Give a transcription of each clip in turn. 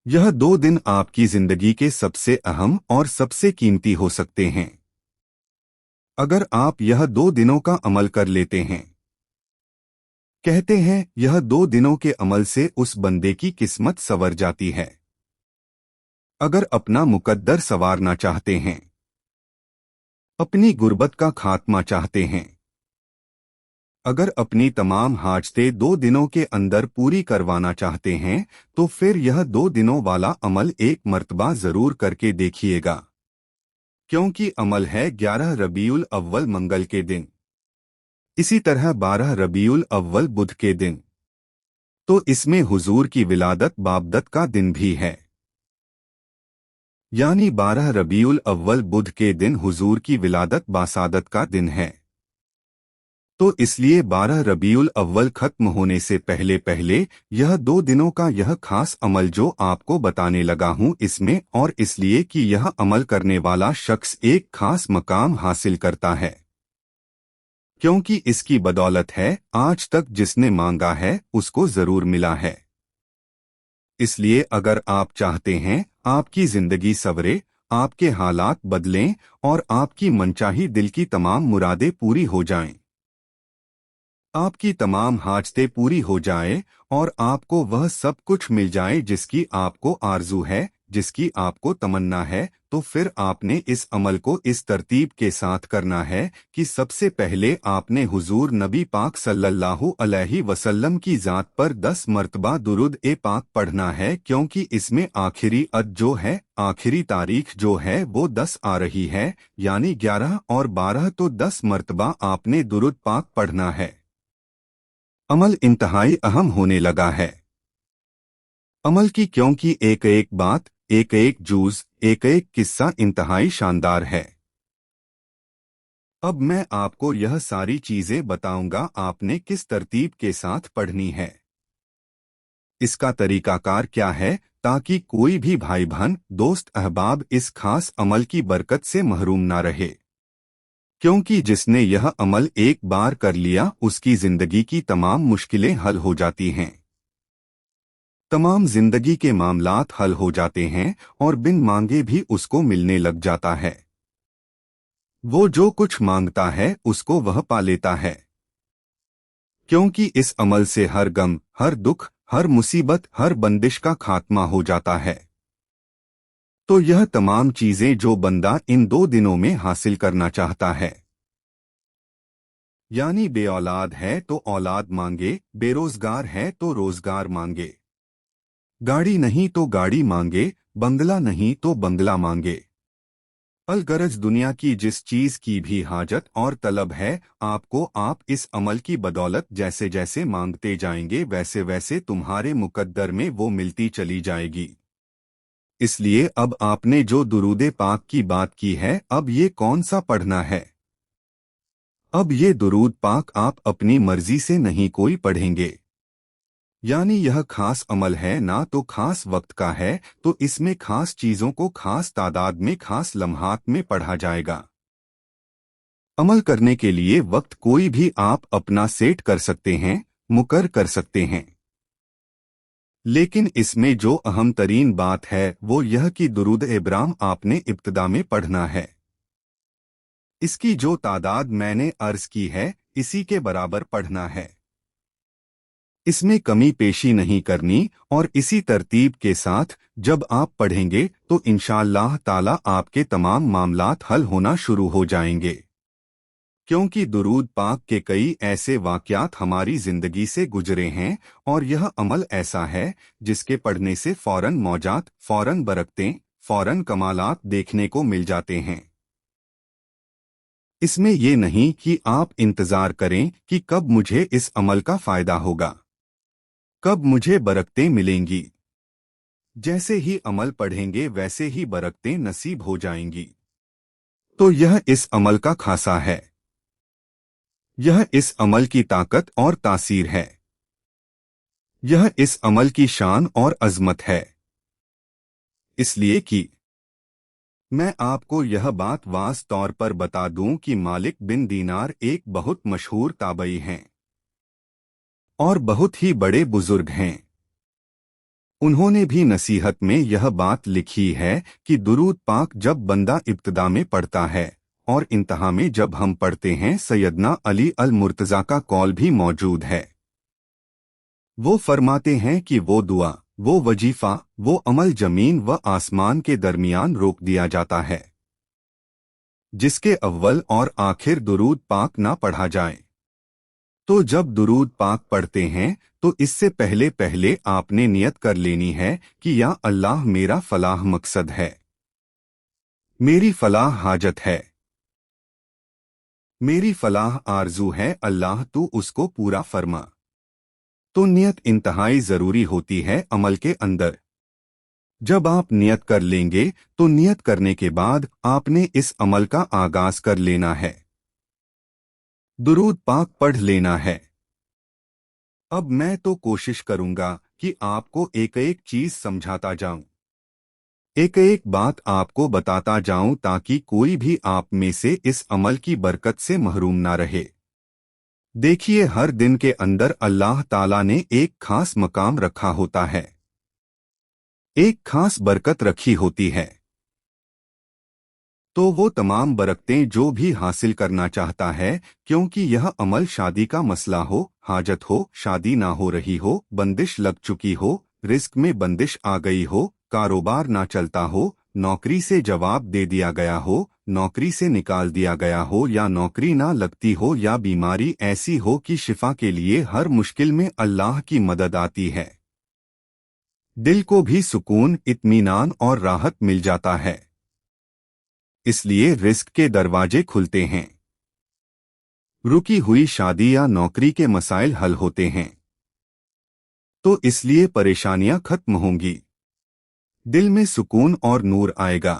यह 2 दिन आपकी जिंदगी के सबसे अहम और सबसे कीमती हो सकते हैं। अगर आप यह 2 दिनों का अमल कर लेते हैं, कहते हैं यह 2 दिनों के अमल से उस बंदे की किस्मत संवर जाती है। अगर अपना मुकद्दर संवारना चाहते हैं, अपनी गुर्बत का खात्मा चाहते हैं, अगर अपनी तमाम हाजतें 2 दिनों के अंदर पूरी करवाना चाहते हैं, तो फिर यह 2 दिनों वाला अमल एक मर्तबा जरूर करके देखिएगा। क्योंकि अमल है 11 रबीउल अव्वल मंगल के दिन, इसी तरह 12 रबीउल अव्वल बुध के दिन, तो इसमें हुजूर की विलादत बाबदत का दिन भी है। यानी 12 रबीउल अव्वल बुध के दिन हुजूर की विलादत बासादत का दिन है। तो इसलिए 12 रबीउल अव्वल खत्म होने से पहले पहले यह 2 दिनों का यह खास अमल जो आपको बताने लगा हूं इसमें, और इसलिए कि यह अमल करने वाला शख्स एक खास मकाम हासिल करता है। क्योंकि इसकी बदौलत है आज तक जिसने मांगा है उसको जरूर मिला है। इसलिए अगर आप चाहते हैं आपकी जिंदगी सवरे, आपके हालात बदलें और आपकी मनचाही दिल की तमाम मुरादें पूरी हो जाएं, आपकी तमाम हाजतें पूरी हो जाए और आपको वह सब कुछ मिल जाए जिसकी आपको आरजू है, जिसकी आपको तमन्ना है, तो फिर आपने इस अमल को इस तरतीब के साथ करना है कि सबसे पहले आपने हुजूर नबी पाक सल्लल्लाहु अलैहि वसल्लम की ज़ात पर 10 मरतबा दुरूद ए पाक पढ़ना है। क्योंकि इसमें आखिरी अद जो है, आखिरी तारीख जो है वो 10 आ रही है, यानी 11 और 12, तो 10 मरतबा आपने दुरूद पाक पढ़ना है। अमल इंतहाई अहम होने लगा है अमल की, क्योंकि एक एक बात, एक एक जूज, एक एक किस्सा इंतहाई शानदार है। अब मैं आपको यह सारी चीजें बताऊंगा आपने किस तरतीब के साथ पढ़नी है, इसका तरीकाकार क्या है, ताकि कोई भी भाई बहन दोस्त अहबाब इस खास अमल की बरकत से महरूम ना रहे। क्योंकि जिसने यह अमल एक बार कर लिया उसकी जिंदगी की तमाम मुश्किलें हल हो जाती हैं, तमाम जिंदगी के मामलात हल हो जाते हैं और बिन मांगे भी उसको मिलने लग जाता है। वो जो कुछ मांगता है उसको वह पा लेता है। क्योंकि इस अमल से हर गम, हर दुख, हर मुसीबत, हर बंदिश का खात्मा हो जाता है। तो यह तमाम चीजें जो बंदा इन 2 दिनों में हासिल करना चाहता है, यानी बे औलाद है तो औलाद मांगे, बेरोजगार है तो रोजगार मांगे, गाड़ी नहीं तो गाड़ी मांगे, बंगला नहीं तो बंगला मांगे, अलगरज दुनिया की जिस चीज की भी हाजत और तलब है, आपको आप इस अमल की बदौलत जैसे जैसे मांगते जाएंगे वैसे वैसे तुम्हारे मुकद्दर में वो मिलती चली जाएगी। इसलिए अब आपने जो दुरूदे पाक की बात की है, अब ये कौन सा पढ़ना है? अब ये दुरूद पाक आप अपनी मर्जी से नहीं कोई पढ़ेंगे। यानी यह खास अमल है, ना तो खास वक्त का है, तो इसमें खास चीजों को खास तादाद में खास लम्हात में पढ़ा जाएगा। अमल करने के लिए वक्त कोई भी आप अपना सेट कर सकते हैं, मुकर कर सकते हैं। लेकिन इसमें जो अहम तरीन बात है वो यह कि दुरूद इब्राहिम आपने इब्तिदा में पढ़ना है। इसकी जो तादाद मैंने अर्ज की है इसी के बराबर पढ़ना है, इसमें कमी पेशी नहीं करनी, और इसी तरतीब के साथ जब आप पढ़ेंगे तो इंशाअल्लाह ताला आपके तमाम मामलात हल होना शुरू हो जाएंगे। क्योंकि दुरूद पाक के कई ऐसे वाक़यात हमारी जिंदगी से गुजरे हैं और यह अमल ऐसा है जिसके पढ़ने से फौरन मौजात, फौरन बरकतें, फौरन कमालात देखने को मिल जाते हैं। इसमें ये नहीं कि आप इंतजार करें कि कब मुझे इस अमल का फायदा होगा, कब मुझे बरकतें मिलेंगी। जैसे ही अमल पढ़ेंगे वैसे ही बरकतें नसीब हो जाएंगी। तो यह इस अमल का खासा है, यह इस अमल की ताकत और तासीर है, यह इस अमल की शान और अजमत है। इसलिए कि मैं आपको यह बात वाज़ तौर पर बता दूं कि मालिक बिन दीनार एक बहुत मशहूर ताबई हैं और बहुत ही बड़े बुजुर्ग हैं। उन्होंने भी नसीहत में यह बात लिखी है कि दुरूद पाक जब बंदा इब्तिदा में पढ़ता है और इंतहा में जब हम पढ़ते हैं, सैयदना अली अल मुर्तज़ा का कौल भी मौजूद है। वो फरमाते हैं कि वो दुआ, वो वजीफा, वो अमल जमीन व आसमान के दरमियान रोक दिया जाता है जिसके अव्वल और आखिर दुरूद पाक ना पढ़ा जाए। तो जब दुरूद पाक पढ़ते हैं तो इससे पहले पहले आपने नियत कर लेनी है कि या अल्लाह मेरा फलाह मकसद है, मेरी फलाह हाजत है, मेरी फलाह आरजू है, अल्लाह तू उसको पूरा फरमा। तो नियत इंतहाई जरूरी होती है अमल के अंदर। जब आप नियत कर लेंगे तो नियत करने के बाद आपने इस अमल का आगाज कर लेना है, दुरूद पाक पढ़ लेना है। अब मैं तो कोशिश करूंगा कि आपको एक एक चीज समझाता जाऊं, एक एक बात आपको बताता जाऊं ताकि कोई भी आप में से इस अमल की बरकत से महरूम ना रहे। देखिए, हर दिन के अंदर अल्लाह ताला ने एक खास मकाम रखा होता है, एक खास बरकत रखी होती है। तो वो तमाम बरकतें जो भी हासिल करना चाहता है, क्योंकि यह अमल शादी का मसला हो, हाजत हो, शादी ना हो रही हो, बंदिश लग चुकी हो, रिस्क में बंदिश आ गई हो, कारोबार ना चलता हो, नौकरी से जवाब दे दिया गया हो, नौकरी से निकाल दिया गया हो, या नौकरी ना लगती हो, या बीमारी ऐसी हो कि शिफा के लिए हर मुश्किल में अल्लाह की मदद आती है, दिल को भी सुकून, इत्मीनान और राहत मिल जाता है। इसलिए रिस्क के दरवाजे खुलते हैं, रुकी हुई शादी या नौकरी के मसाइल हल होते हैं। तो इसलिए परेशानियां खत्म होंगी, दिल में सुकून और नूर आएगा।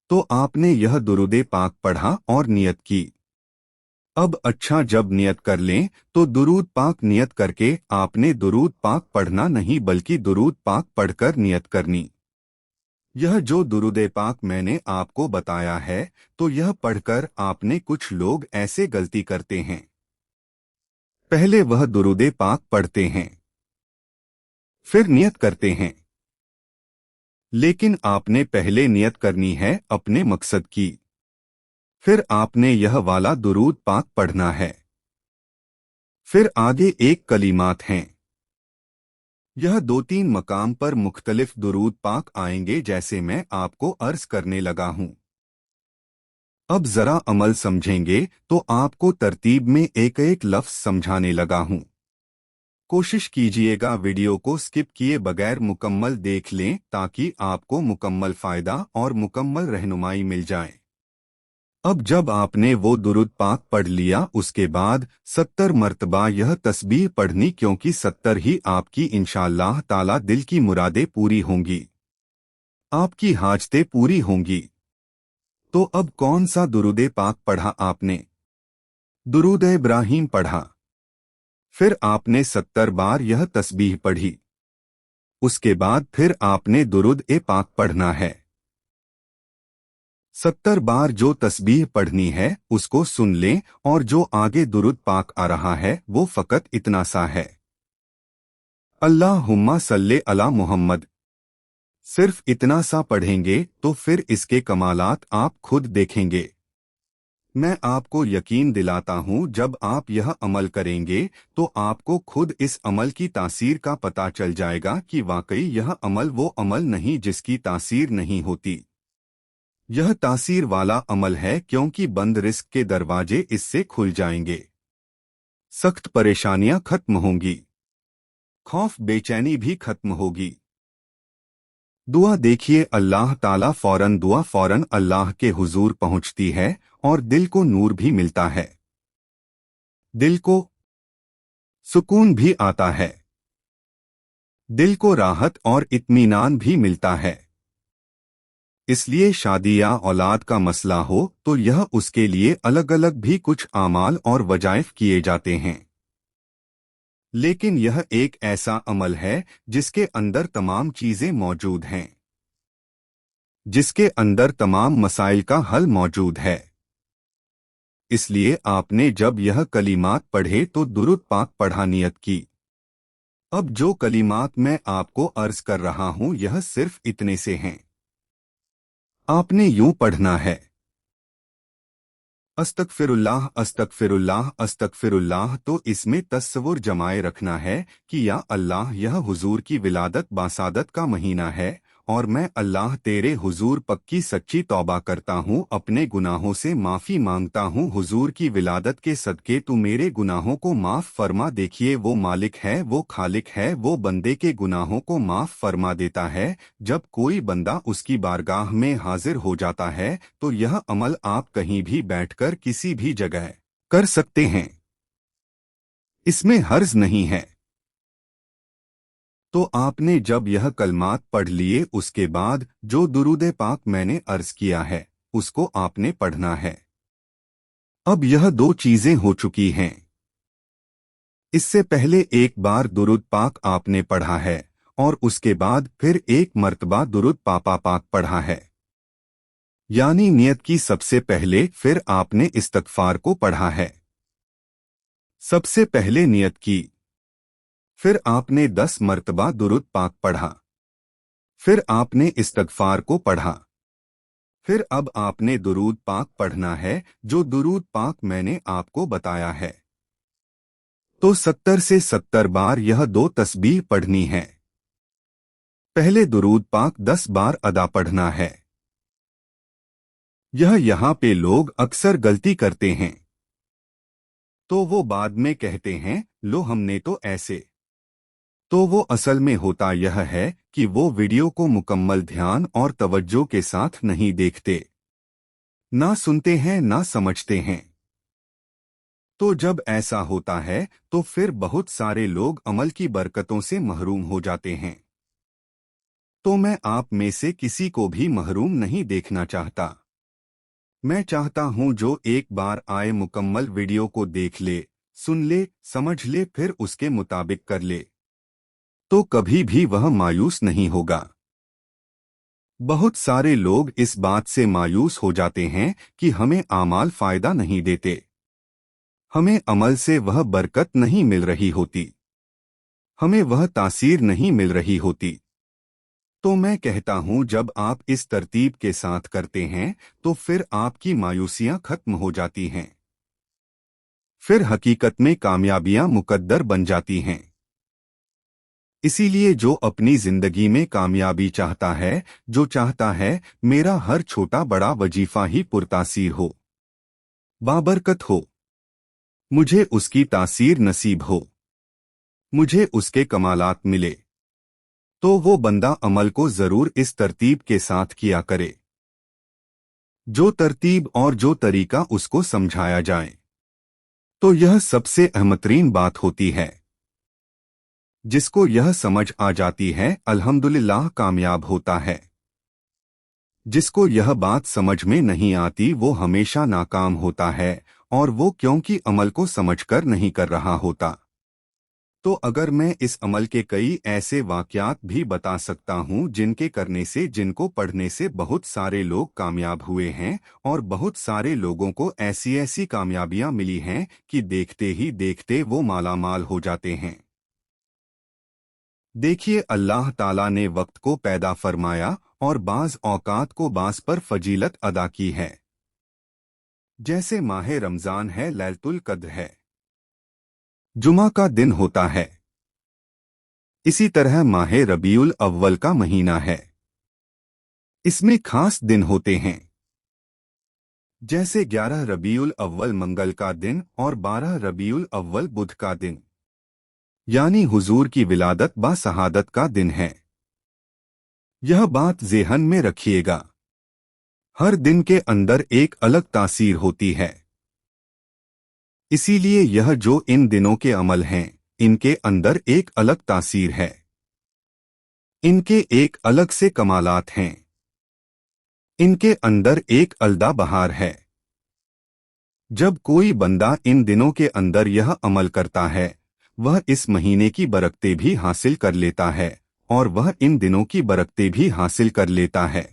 तो आपने यह दुरूदे पाक पढ़ा और नियत की। अब अच्छा, जब नियत कर लें तो दुरूद पाक नियत करके आपने दुरूद पाक पढ़ना नहीं बल्कि दुरूद पाक पढ़कर नियत करनी। यह जो दुरूदे पाक मैंने आपको बताया है, तो यह पढ़कर आपने कुछ लोग ऐसे गलती करते हैं, पहले वह दुरूदे पाक पढ़ते हैं, फिर नियत करते हैं। लेकिन आपने पहले नियत करनी है अपने मकसद की, फिर आपने यह वाला दुरूद पाक पढ़ना है। फिर आगे एक कलीमात हैं, यह 2-3 मकाम पर मुख्तलिफ दुरूद पाक आएंगे जैसे मैं आपको अर्ज करने लगा हूं। अब जरा अमल समझेंगे तो आपको तरतीब में एक एक लफ्ज समझाने लगा हूं। कोशिश कीजिएगा वीडियो को स्किप किए बगैर मुकम्मल देख लें ताकि आपको मुकम्मल फायदा और मुकम्मल रहनुमाई मिल जाए। अब जब आपने वो दुरूद पाक पढ़ लिया, उसके बाद 70 मरतबा यह तस्बीह पढ़नी, क्योंकि 70 ही आपकी इंशाअल्लाह ताला दिल की मुरादें पूरी होंगी, आपकी हाजतें पूरी होंगी। तो अब कौन सा दुरूदे पाक पढ़ा आपने? दुरूद इब्राहिम पढ़ा। फिर आपने 70 बार यह तस्बीह पढ़ी। उसके बाद फिर आपने दुरूद ए पाक पढ़ना है। 70 बार जो तस्बीह पढ़नी है उसको सुन लें, और जो आगे दुरूद पाक आ रहा है वो फकत इतना सा है, अल्लाहुम्मा सल्ले अला मुहम्मद। सिर्फ इतना सा पढ़ेंगे तो फिर इसके कमालात आप खुद देखेंगे। मैं आपको यकीन दिलाता हूँ, जब आप यह अमल करेंगे तो आपको खुद इस अमल की तासीर का पता चल जाएगा कि वाकई यह अमल वो अमल नहीं जिसकी तासीर नहीं होती। यह तासीर वाला अमल है, क्योंकि बंद रिस्क के दरवाजे इससे खुल जाएंगे, सख्त परेशानियां खत्म होंगी, खौफ बेचैनी भी खत्म होगी। दुआ देखिए, अल्लाह ताला दुआ फौरन अल्लाह के हुजूर पहुंचती है और दिल को नूर भी मिलता है, दिल को सुकून भी आता है, दिल को राहत और इत्मीनान भी मिलता है। इसलिए शादी या औलाद का मसला हो तो यह उसके लिए अलग अलग भी कुछ आमाल और वजाइफ किए जाते हैं, लेकिन यह एक ऐसा अमल है जिसके अंदर तमाम चीजें मौजूद हैं, जिसके अंदर तमाम मसाइल का हल मौजूद है। इसलिए आपने जब यह कलीमात पढ़े तो दुरूद पाक पढ़ा नियत की, अब जो कलिमात मैं आपको अर्ज कर रहा हूं यह सिर्फ इतने से हैं। आपने यूं पढ़ना है, अस्तगफिरुल्लाह अस्तगफिरुल्लाह अस्तगफिरुल्लाह। तो इसमें तस्वुर जमाए रखना है कि या अल्लाह यह हुजूर की विलादत बासादत का महीना है और मैं अल्लाह तेरे हुजूर पक्की सच्ची तौबा करता हूँ, अपने गुनाहों से माफ़ी मांगता हूँ। हुजूर की विलादत के सदके तू मेरे गुनाहों को माफ़ फरमा। देखिए वो मालिक है, वो खालिक है, वो बंदे के गुनाहों को माफ़ फरमा देता है। जब कोई बंदा उसकी बारगाह में हाजिर हो जाता है तो यह अमल आप कहीं भी बैठकर किसी भी जगह कर सकते हैं, इसमें हर्ज नहीं है। तो आपने जब यह कलमात पढ़ लिए उसके बाद जो दुरूद पाक मैंने अर्ज किया है उसको आपने पढ़ना है। अब यह दो चीजें हो चुकी हैं। इससे पहले एक बार दुरूद पाक आपने पढ़ा है और उसके बाद फिर एक मर्तबा दुरूद पापा पाक पढ़ा है, यानी नियत की सबसे पहले, फिर आपने इस्तगफार को पढ़ा है। सबसे पहले नियत की, फिर आपने 10 मर्तबा दुरूद पाक पढ़ा, फिर आपने इस्तगफार को पढ़ा, फिर अब आपने दुरूद पाक पढ़ना है जो दुरूद पाक मैंने आपको बताया है। तो 70 से 70 बार यह दो तस्बीह पढ़नी है। पहले दुरूद पाक 10 बार अदा पढ़ना है। यह यहाँ पे लोग अक्सर गलती करते हैं, तो वो बाद में कहते हैं लो हमने तो ऐसे। तो वो असल में होता यह है कि वो वीडियो को मुकम्मल ध्यान और तवज्जो के साथ नहीं देखते, ना सुनते हैं, ना समझते हैं। तो जब ऐसा होता है तो फिर बहुत सारे लोग अमल की बरकतों से महरूम हो जाते हैं। तो मैं आप में से किसी को भी महरूम नहीं देखना चाहता। मैं चाहता हूं जो एक बार आए मुकम्मल वीडियो को देख ले, सुन ले, समझ ले, फिर उसके मुताबिक कर ले, तो कभी भी वह मायूस नहीं होगा। बहुत सारे लोग इस बात से मायूस हो जाते हैं कि हमें आमाल फायदा नहीं देते, हमें अमल से वह बरकत नहीं मिल रही होती, हमें वह तासीर नहीं मिल रही होती। तो मैं कहता हूं जब आप इस तरतीब के साथ करते हैं तो फिर आपकी मायूसियां खत्म हो जाती हैं, फिर हकीकत में कामयाबियां मुकद्दर बन जाती हैं। इसीलिए जो अपनी जिंदगी में कामयाबी चाहता है, जो चाहता है मेरा हर छोटा बड़ा वजीफा ही पुरतासीर हो, बाबरकत हो, मुझे उसकी तासीर नसीब हो, मुझे उसके कमालात मिले, तो वो बंदा अमल को जरूर इस तरतीब के साथ किया करे, जो तरतीब और जो तरीका उसको समझाया जाए। तो यह सबसे अहमतरीन बात होती है। जिसको यह समझ आ जाती है अल्हम्दुलिल्लाह कामयाब होता है। जिसको यह बात समझ में नहीं आती वो हमेशा नाकाम होता है, और वो क्योंकि अमल को समझकर नहीं कर रहा होता। तो अगर मैं इस अमल के कई ऐसे वाक़यात भी बता सकता हूँ जिनके करने से, जिनको पढ़ने से बहुत सारे लोग कामयाब हुए हैं, और बहुत सारे लोगों को ऐसी ऐसी कामयाबियाँ मिली हैं कि देखते ही देखते वो मालामाल हो जाते हैं। देखिए अल्लाह ताला ने वक्त को पैदा फरमाया और बाज़ औकात को बाज़ पर फजीलत अदा की है। जैसे माह रमज़ान है, लैलतुल कद्र है, जुमा का दिन होता है। इसी तरह माह रबीउल अव्वल का महीना है, इसमें खास दिन होते हैं। जैसे 11 रबीउल अव्वल मंगल का दिन और 12 रबीउल अव्वल बुध का दिन, यानी हुजूर की विलादत बा शहादत का दिन है। यह बात ज़ेहन में रखिएगा। हर दिन के अंदर एक अलग तासीर होती है। इसीलिए यह जो इन दिनों के अमल हैं, इनके अंदर एक अलग तासीर है, इनके एक अलग से कमालात हैं, इनके अंदर एक अलदा बहार है। जब कोई बंदा इन दिनों के अंदर यह अमल करता है, वह इस महीने की बरकतें भी हासिल कर लेता है, और वह इन दिनों की बरकतें भी हासिल कर लेता है।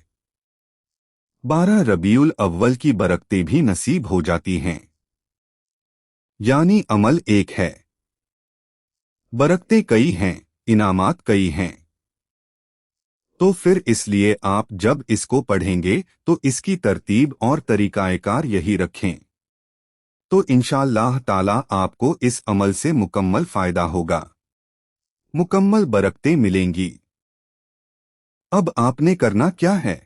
12 रबीउल अव्वल की बरकतें भी नसीब हो जाती हैं। यानी अमल एक है, बरकतें कई हैं। इनामात कई हैं। तो फिर इसलिए आप जब इसको पढ़ेंगे तो इसकी तरतीब और तरीकाएकार यही रखें, तो इंशाअल्लाह ताला आपको इस अमल से मुकम्मल फायदा होगा, मुकम्मल बरकतें मिलेंगी। अब आपने करना क्या है?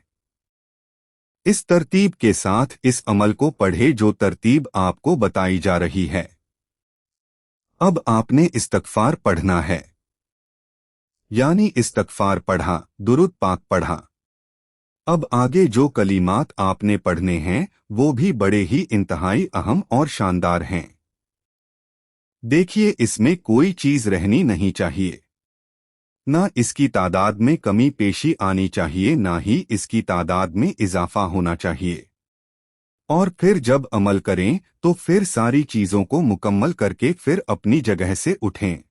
इस तरतीब के साथ इस अमल को पढ़े जो तरतीब आपको बताई जा रही है। अब आपने इस्तगफार पढ़ना है, यानी इस्तगफार पढ़ा, दुरूद पाक पढ़ा। अब आगे जो कलीमात आपने पढ़ने हैं वो भी बड़े ही इंतहाई अहम और शानदार हैं। देखिए, इसमें कोई चीज रहनी नहीं चाहिए, ना इसकी तादाद में कमी पेशी आनी चाहिए, ना ही इसकी तादाद में इजाफा होना चाहिए। और फिर जब अमल करें तो फिर सारी चीजों को मुकम्मल करके फिर अपनी जगह से उठें।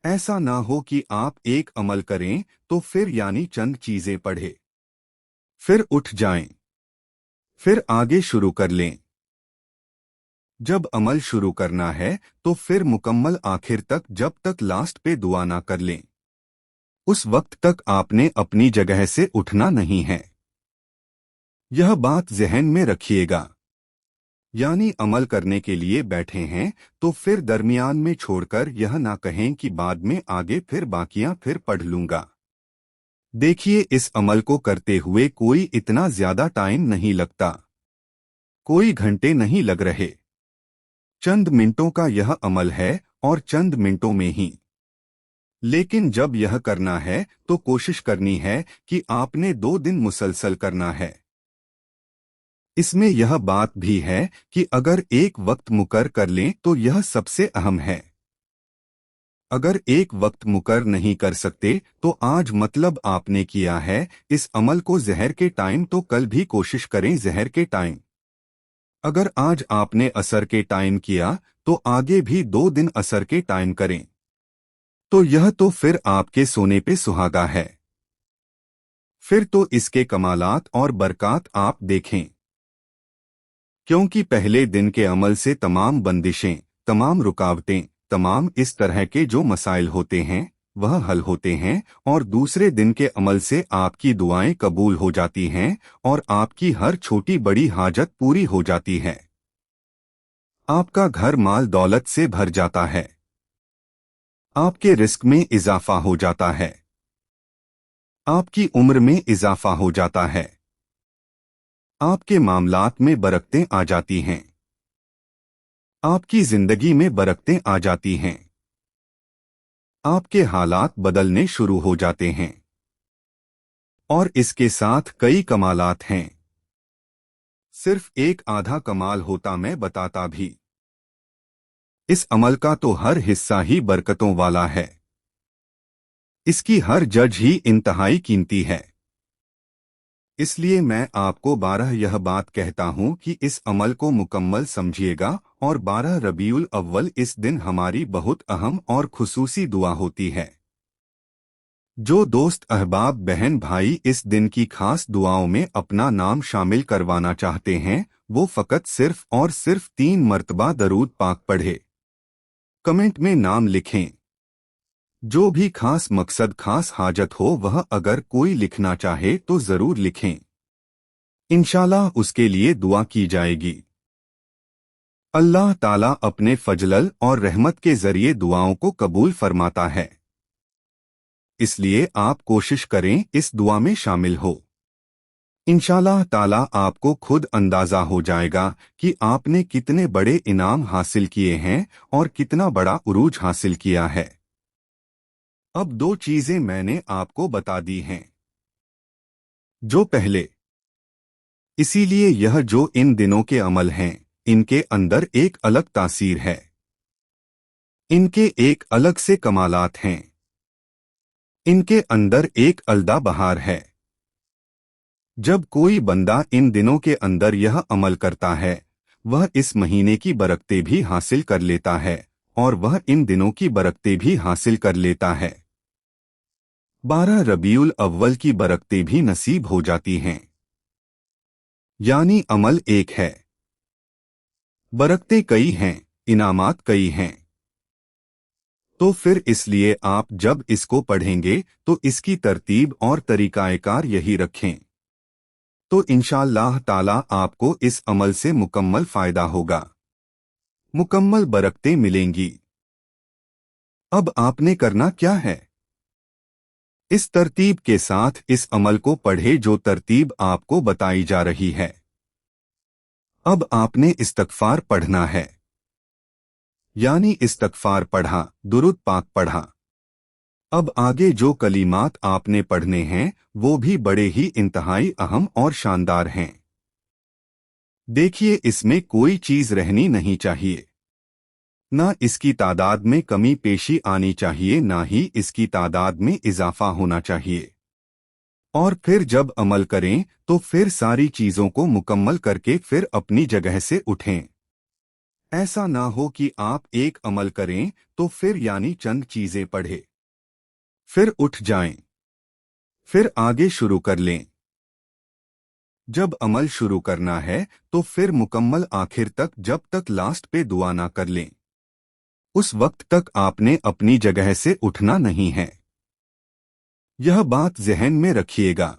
ऐसा ना हो कि आप एक अमल करें तो फिर यानी चंद चीजें पढ़े, फिर उठ जाएं, फिर आगे शुरू कर लें। जब अमल शुरू करना है तो फिर मुकम्मल आखिर तक, जब तक लास्ट पे दुआ ना कर लें, उस वक्त तक आपने अपनी जगह से उठना नहीं है। यह बात ज़हन में रखिएगा। यानी अमल करने के लिए बैठे हैं तो फिर दरमियान में छोड़कर यह ना कहें कि बाद में आगे फिर बाकियां फिर पढ़ लूंगा। देखिए, इस अमल को करते हुए कोई इतना ज्यादा टाइम नहीं लगता, कोई घंटे नहीं लग रहे। चंद मिनटों का यह अमल है और चंद मिनटों में ही। लेकिन जब यह करना है तो कोशिश करनी है कि आपने 2 दिन मुसलसल करना है। इसमें यह बात भी है कि अगर एक वक्त मुकर कर लें तो यह सबसे अहम है। अगर एक वक्त मुकर नहीं कर सकते तो आज मतलब आपने किया है इस अमल को ज़हर के टाइम, तो कल भी कोशिश करें ज़हर के टाइम। अगर आज आपने असर के टाइम किया तो आगे भी 2 दिन असर के टाइम करें। तो यह तो फिर आपके सोने पे सुहागा है। फिर तो इसके कमालात और बरक़ात आप देखें, क्योंकि पहले दिन के अमल से तमाम बंदिशें, तमाम रुकावटें, तमाम इस तरह के जो मसाइल होते हैं वह हल होते हैं, और दूसरे दिन के अमल से आपकी दुआएं कबूल हो जाती हैं और आपकी हर छोटी बड़ी हाजत पूरी हो जाती है। आपका घर माल दौलत से भर जाता है, आपके रिस्क में इजाफा हो जाता है, आपकी उम्र में इजाफा हो जाता है, आपके मामलात में बरकतें आ जाती हैं, आपकी जिंदगी में बरकतें आ जाती हैं, आपके हालात बदलने शुरू हो जाते हैं। और इसके साथ कई कमालात हैं। सिर्फ एक आधा कमाल होता मैं बताता भी। इस अमल का तो हर हिस्सा ही बरकतों वाला है, इसकी हर जज ही इंतहाई कीमती है। इसलिए मैं आपको 12 यह बात कहता हूं कि इस अमल को मुकम्मल समझिएगा, और 12 रबीउल अव्वल इस दिन हमारी बहुत अहम और खुसूसी दुआ होती है। जो दोस्त, अहबाब, बहन, भाई इस दिन की खास दुआओं में अपना नाम शामिल करवाना चाहते हैं वो फ़कत सिर्फ और सिर्फ 3 मर्तबा दरूद पाक पढ़े, कमेंट में नाम लिखें। जो भी खास मकसद, खास हाजत हो वह अगर कोई लिखना चाहे तो ज़रूर लिखें, इंशाल्लाह उसके लिए दुआ की जाएगी। अल्लाह ताला अपने फजलल और रहमत के ज़रिए दुआओं को कबूल फरमाता है। इसलिए आप कोशिश करें इस दुआ में शामिल हो। इंशाल्लाह ताला आपको खुद अंदाज़ा हो जाएगा कि आपने कितने बड़े इनाम हासिल किए हैं और कितना बड़ा उरूज हासिल किया है। अब 2 चीज़ें मैंने आपको बता दी हैं। जो पहले, इसीलिए यह जो इन दिनों के अमल हैं इनके अंदर एक अलग तासीर है, इनके एक अलग से कमालात हैं, इनके अंदर एक अलदा बहार है। जब कोई बंदा इन दिनों के अंदर यह अमल करता है वह इस महीने की बरकतें भी हासिल कर लेता है और वह इन दिनों की बरकतें भी हासिल कर लेता है। 12 रबीउल अव्वल की बरकतें भी नसीब हो जाती हैं। यानी अमल एक है, बरकतें कई हैं, इनामात कई हैं। तो फिर इसलिए आप जब इसको पढ़ेंगे तो इसकी तरतीब और तरीकाएकार यही रखें, तो इंशाअल्लाह ताला आपको इस अमल से मुकम्मल फायदा होगा, मुकम्मल बरकतें मिलेंगी। अब आपने करना क्या है? इस तरतीब के साथ इस अमल को पढ़े जो तरतीब आपको बताई जा रही है। अब आपने इस्तगफार पढ़ना है, यानी इस्तगफार पढ़ा, दुरूद पाक पढ़ा। अब आगे जो कलीमात आपने पढ़ने हैं वो भी बड़े ही इंतहाई अहम और शानदार हैं। देखिए, इसमें कोई चीज रहनी नहीं चाहिए, ना इसकी तादाद में कमी पेशी आनी चाहिए, ना ही इसकी तादाद में इजाफा होना चाहिए। और फिर जब अमल करें तो फिर सारी चीजों को मुकम्मल करके फिर अपनी जगह से उठें। ऐसा ना हो कि आप एक अमल करें तो फिर यानी चंद चीजें पढ़े, फिर उठ जाएं, फिर आगे शुरू कर लें। जब अमल शुरू करना है तो फिर मुकम्मल आखिर तक, जब तक लास्ट पे दुआ ना कर लें, उस वक्त तक आपने अपनी जगह से उठना नहीं है। यह बात ज़हन में रखिएगा।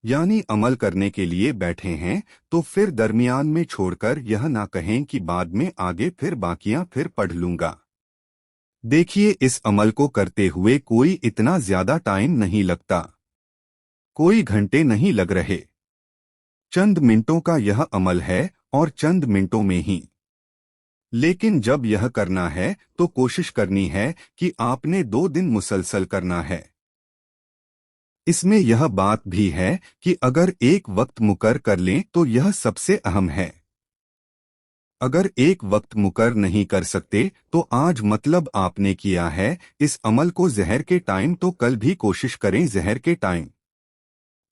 यानी अमल करने के लिए बैठे हैं तो फिर दरमियान में छोड़कर यह ना कहें कि बाद में आगे फिर बाकियां फिर पढ़ लूंगा। देखिए, इस अमल को करते हुए कोई इतना ज्यादा टाइम नहीं लगता, कोई घंटे नहीं लग रहे। चंद मिनटों का यह अमल है और चंद मिनटों में ही। लेकिन जब यह करना है तो कोशिश करनी है कि आपने 2 दिन मुसलसल करना है। इसमें यह बात भी है कि अगर एक वक्त मुकर कर लें तो यह सबसे अहम है। अगर एक वक्त मुकर नहीं कर सकते तो आज मतलब आपने किया है इस अमल को ज़हर के टाइम, तो कल भी कोशिश करें ज़हर के टाइम।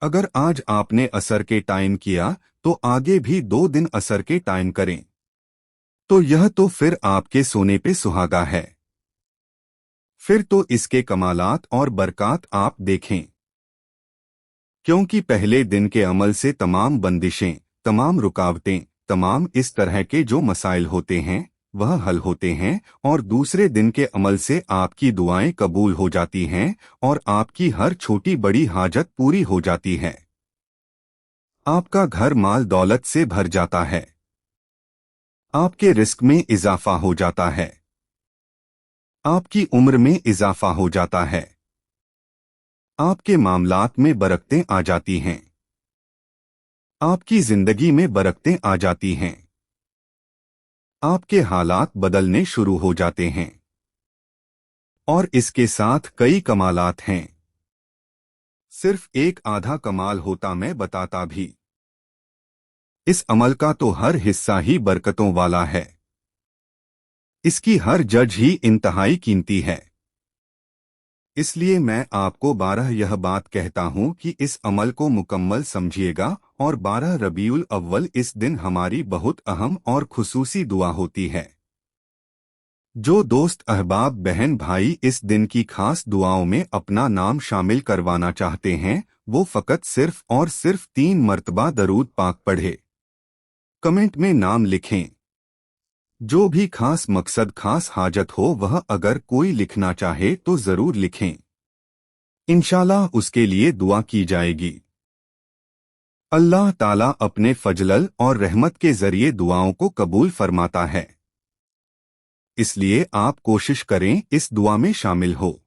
अगर आज आपने असर के टाइम किया तो आगे भी 2 दिन असर के टाइम करें। तो यह तो फिर आपके सोने पे सुहागा है। फिर तो इसके कमालात और बरक़ात आप देखें, क्योंकि पहले दिन के अमल से तमाम बंदिशें, तमाम रुकावटें, तमाम इस तरह के जो मसाइल होते हैं वह हल होते हैं, और दूसरे दिन के अमल से आपकी दुआएं कबूल हो जाती हैं और आपकी हर छोटी बड़ी हाजत पूरी हो जाती है। आपका घर माल दौलत से भर जाता है, आपके रिस्क में इजाफा हो जाता है, आपकी उम्र में इजाफा हो जाता है, आपके मामलात में बरकतें आ जाती हैं, आपकी जिंदगी में बरकतें आ जाती हैं, आपके हालात बदलने शुरू हो जाते हैं। और इसके साथ कई कमालात हैं। सिर्फ एक आधा कमाल होता मैं बताता भी। इस अमल का तो हर हिस्सा ही बरकतों वाला है, इसकी हर जज ही इंतहाई कीमती है। इसलिए मैं आपको 12 यह बात कहता हूं कि इस अमल को मुकम्मल समझिएगा, और 12 रबीउल अव्वल इस दिन हमारी बहुत अहम और खुसूसी दुआ होती है। जो दोस्त, अहबाब, बहन, भाई इस दिन की खास दुआओं में अपना नाम शामिल करवाना चाहते हैं वो फ़कत सिर्फ और सिर्फ 3 मर्तबा दरूद पाक पढ़े, कमेंट में नाम लिखें। जो भी खास मकसद, खास हाजत हो वह अगर कोई लिखना चाहे तो ज़रूर लिखें, इंशाल्लाह उसके लिए दुआ की जाएगी। अल्लाह ताला अपने फजलल और रहमत के ज़रिए दुआओं को कबूल फरमाता है। इसलिए आप कोशिश करें इस दुआ में शामिल हो।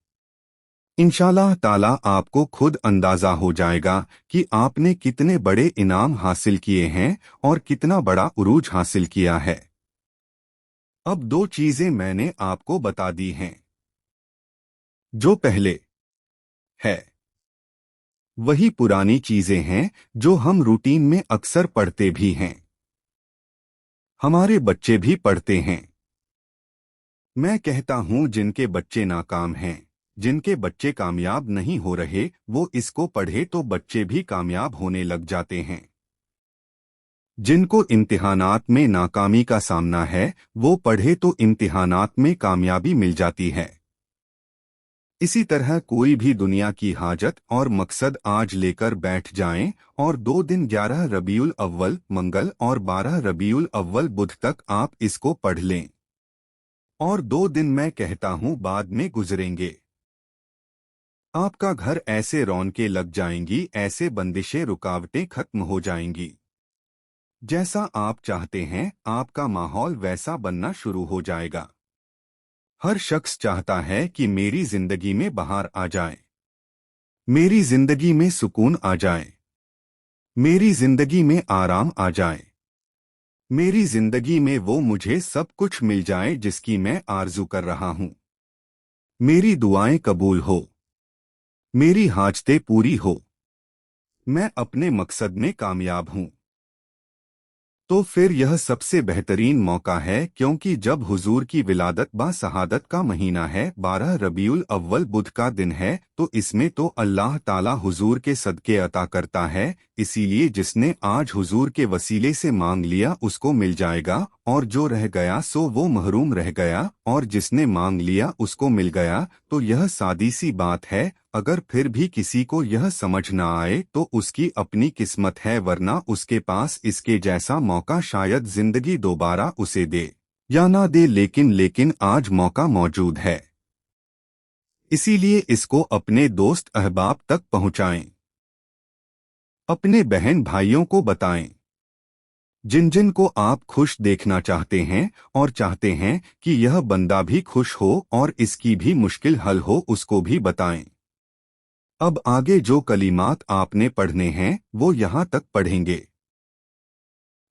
इंशाल्लाह ताला आपको खुद अंदाज़ा हो जाएगा कि आपने कितने बड़े इनाम हासिल किए हैं और कितना बड़ा उरूज हासिल किया है। अब 2 चीज़ें मैंने आपको बता दी हैं। जो पहले है वही पुरानी चीज़ें हैं जो हम रूटीन में अक्सर पढ़ते भी हैं, हमारे बच्चे भी पढ़ते हैं। मैं कहता हूं जिनके बच्चे नाकाम हैं, जिनके बच्चे कामयाब नहीं हो रहे, वो इसको पढ़े तो बच्चे भी कामयाब होने लग जाते हैं। जिनको इम्तिहानात में नाकामी का सामना है वो पढ़े तो इम्तिहानात में कामयाबी मिल जाती है। इसी तरह कोई भी दुनिया की हाजत और मकसद आज लेकर बैठ जाएं और 2 दिन 11 रबीउल अव्वल मंगल और 12 रबीउल अव्वल बुध तक आप इसको पढ़ लें और 2 दिन मैं कहता हूँ बाद में गुजरेंगे। आपका घर ऐसे रौनकें लग जाएंगी, ऐसे बंदिशें रुकावटें खत्म हो जाएंगी। जैसा आप चाहते हैं आपका माहौल वैसा बनना शुरू हो जाएगा। हर शख्स चाहता है कि मेरी जिंदगी में बहार आ जाए, मेरी जिंदगी में सुकून आ जाए, मेरी जिंदगी में आराम आ जाए, मेरी जिंदगी में वो मुझे सब कुछ मिल जाए जिसकी मैं आरजू कर रहा हूं। मेरी दुआएं कबूल हो, मेरी हाजतें पूरी हो, मैं अपने मकसद में कामयाब हूं। तो फिर यह सबसे बेहतरीन मौका है, क्योंकि जब हुजूर की विलादत बा शहादत का महीना है, 12 रबीउल अव्वल बुध का दिन है, तो इसमें तो अल्लाह ताला हुजूर के सदके अता करता है। इसीलिए जिसने आज हुजूर के वसीले से मांग लिया उसको मिल जाएगा, और जो रह गया सो वो महरूम रह गया, और जिसने मांग लिया उसको मिल गया। तो यह सादी सी बात है। अगर फिर भी किसी को यह समझ ना आए तो उसकी अपनी किस्मत है, वरना उसके पास इसके जैसा मौका शायद जिंदगी दोबारा उसे दे या ना दे, लेकिन आज मौका मौजूद है। इसीलिए इसको अपने दोस्त अहबाब तक पहुंचाएं, अपने बहन भाइयों को बताएं। जिन जिन को आप खुश देखना चाहते हैं और चाहते हैं कि यह बंदा भी खुश हो और इसकी भी मुश्किल हल हो, उसको भी बताएं। अब आगे जो कलीमात आपने पढ़ने हैं वो यहाँ तक पढ़ेंगे।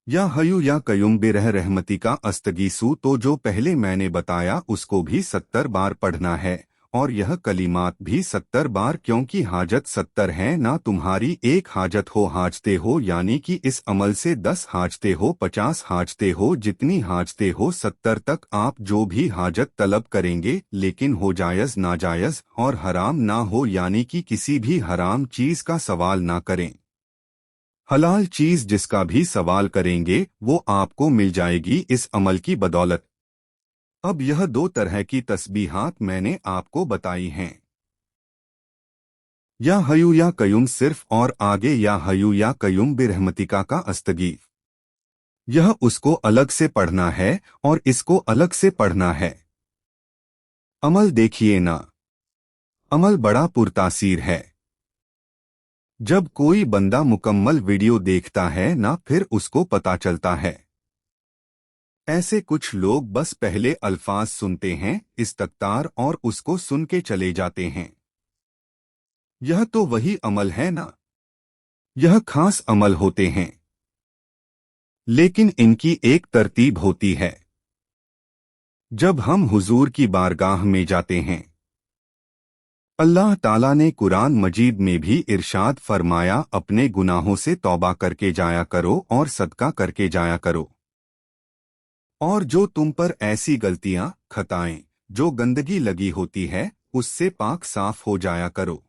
या हयू या कयुम बिरह रहमती का अस्तगीसू, तो जो पहले मैंने बताया उसको भी 70 बार पढ़ना है, और यह कलीमात भी 70 बार, क्योंकि हाजत 70 है ना। तुम्हारी एक हाजत हो, हाजते हो, यानी कि इस अमल से 10 हाजते हो, 50 हाजते हो, जितनी हाजते हो 70 तक आप जो भी हाजत तलब करेंगे, लेकिन हो जायज नाजायज और हराम ना हो, यानी कि किसी भी हराम चीज का सवाल ना करें। हलाल चीज जिसका भी सवाल करेंगे वो आपको मिल जाएगी इस अमल की बदौलत। अब यह 2 तरह की तस्बीहात मैंने आपको बताई हैं। या हयू या कयुम सिर्फ, और आगे या हयू या कयुम बिरहमतिका का अस्तगीफ, यह उसको अलग से पढ़ना है और इसको अलग से पढ़ना है। अमल देखिए ना, अमल बड़ा पुरतासीर है। जब कोई बंदा मुकम्मल वीडियो देखता है ना, फिर उसको पता चलता है। ऐसे कुछ लोग बस पहले अल्फाज सुनते हैं इस्तगफार और उसको सुन के चले जाते हैं। यह तो वही अमल है ना, यह खास अमल होते हैं, लेकिन इनकी एक तरतीब होती है। जब हम हुजूर की बारगाह में जाते हैं, अल्लाह ताला ने कुरान मजीद में भी इरशाद फरमाया, अपने गुनाहों से तौबा करके जाया करो और सदका करके जाया करो, और जो तुम पर ऐसी गलतियां खताएं जो गंदगी लगी होती है उससे पाक साफ हो जाया करो,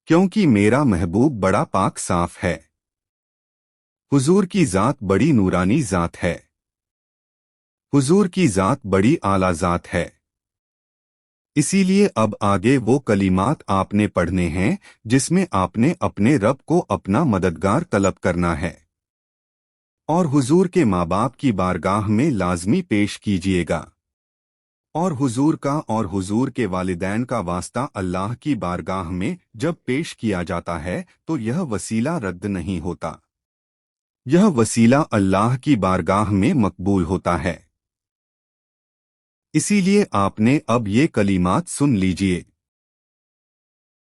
क्योंकि मेरा महबूब बड़ा पाक साफ है। हुजूर की ज़ात बड़ी नूरानी ज़ात है, हुजूर की ज़ात बड़ी आला ज़ात है। इसीलिए अब आगे वो कलीमात आपने पढ़ने हैं जिसमें आपने अपने रब को अपना मददगार तलब करना है, और हुजूर के माँ बाप की बारगाह में लाजमी पेश कीजिएगा। और हुजूर का और हुजूर के वालिदैन का वास्ता अल्लाह की बारगाह में जब पेश किया जाता है तो यह वसीला रद्द नहीं होता, यह वसीला अल्लाह की बारगाह में मकबूल होता है। इसीलिए आपने अब ये कलीमात सुन लीजिए।